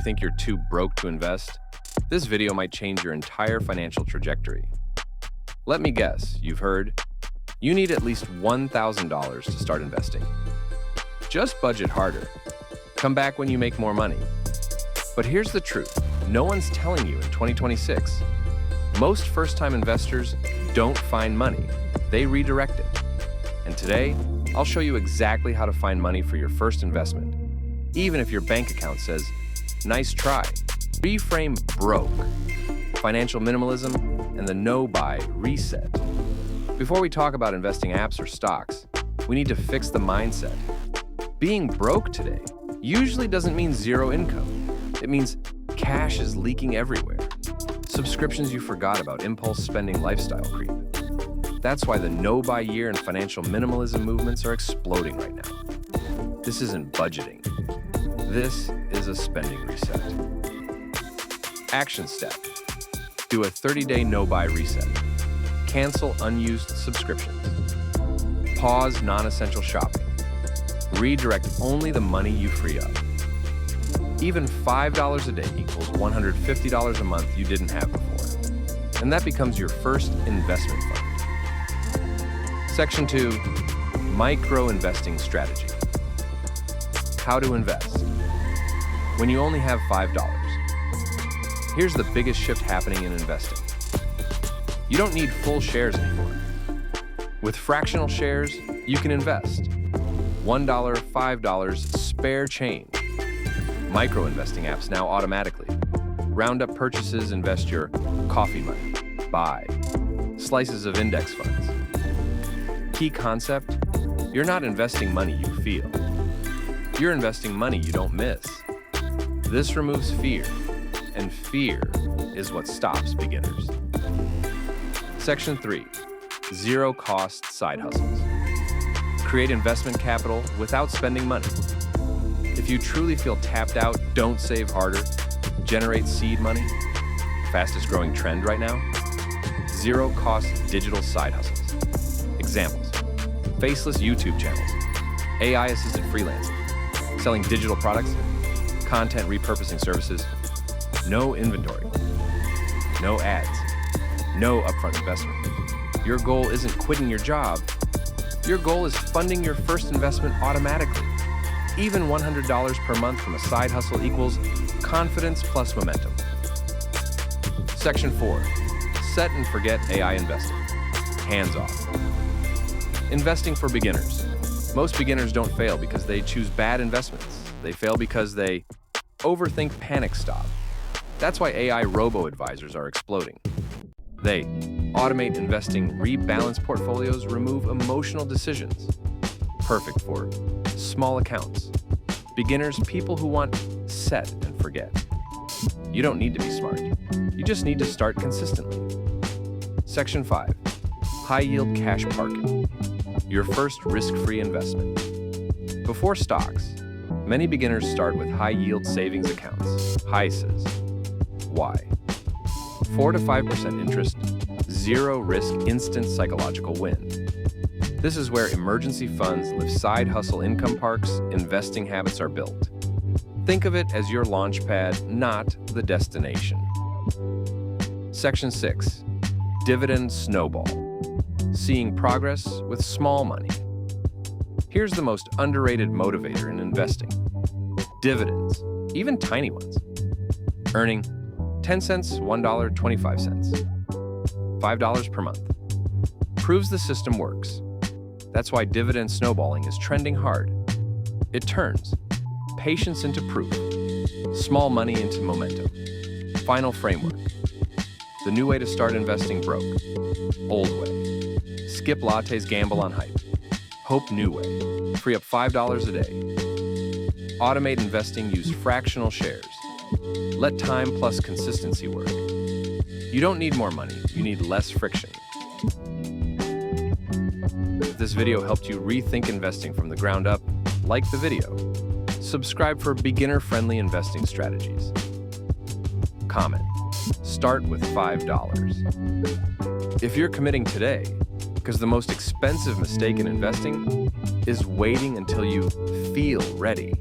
think you're too broke to invest? This video might change your entire financial trajectory. Let me guess, you've heard, you need at least $1,000 to start investing. Just budget harder. Come back when you make more money. But here's the truth. No one's telling you in 2026. Most first-time investors don't find money. They redirect it. And today, I'll show you exactly how to find money for your first investment, even if your bank account says, "Nice try." Reframe broke, financial minimalism, and the no-buy reset. Before we talk about investing apps or stocks, we need to fix the mindset. Being broke today usually doesn't mean zero income. It means cash is leaking everywhere. Subscriptions you forgot about, impulse spending, lifestyle creep. That's why the no-buy year and financial minimalism movements are exploding right now. This isn't budgeting. This is a spending reset. Action step. Do a 30-day no-buy reset. Cancel unused subscriptions. Pause non-essential shopping. Redirect only the money you free up. Even $5 a day equals $150 a month you didn't have before. And that becomes your first investment fund. Section 2, Micro Investing Strategy. How to invest. When you only have $5. Here's the biggest shift happening in investing. You don't need full shares anymore. With fractional shares, you can invest. $1, $5, spare change. Micro-investing apps now automatically. Round up purchases, invest your coffee money. Buy slices of index funds. Key concept, you're not investing money you feel. You're investing money you don't miss. This removes fear, and fear is what stops beginners. Section 3, zero-cost side hustles. Create investment capital without spending money. If you truly feel tapped out, don't save harder. Generate seed money. Fastest growing trend right now. Zero-cost digital side hustles. Examples: faceless YouTube channels, AI-assisted freelancing, selling digital products, content repurposing services, no inventory, no ads, no upfront investment. Your goal isn't quitting your job. Your goal is funding your first investment automatically. Even $100 per month from a side hustle equals confidence plus momentum. Section 4, set and forget AI investing. Hands off. Investing for beginners. Most beginners don't fail because they choose bad investments. They fail because they overthink panic stop. That's why AI robo-advisors are exploding. They automate investing, rebalance portfolios, remove emotional decisions. Perfect for small accounts. Beginners, people who want set and forget. You don't need to be smart. You just need to start consistently. Section 5, high-yield cash parking. Your first risk-free investment. Before stocks, many beginners start with high-yield savings accounts, HISAs. Why? 4 to 5% interest, zero risk, instant psychological win. This is where emergency funds live side hustle income parks, investing habits are built. Think of it as your launch pad, not the destination. Section 6, Dividend Snowball. Seeing progress with small money. Here's the most underrated motivator in investing. Dividends, even tiny ones. Earning 10 cents, $1, 25 cents. $5 per month. Proves the system works. That's why dividend snowballing is trending hard. It turns patience into proof, small money into momentum. Final framework. The new way to start investing broke. Old way. Skip lattes, gamble on hype. Hope new way. Free up $5 a day. Automate investing, use fractional shares. Let time plus consistency work. You don't need more money, you need less friction. If this video helped you rethink investing from the ground up, like the video. Subscribe for beginner-friendly investing strategies. Comment. Start with $5. If you're committing today, because the most expensive mistake in investing is waiting until you feel ready.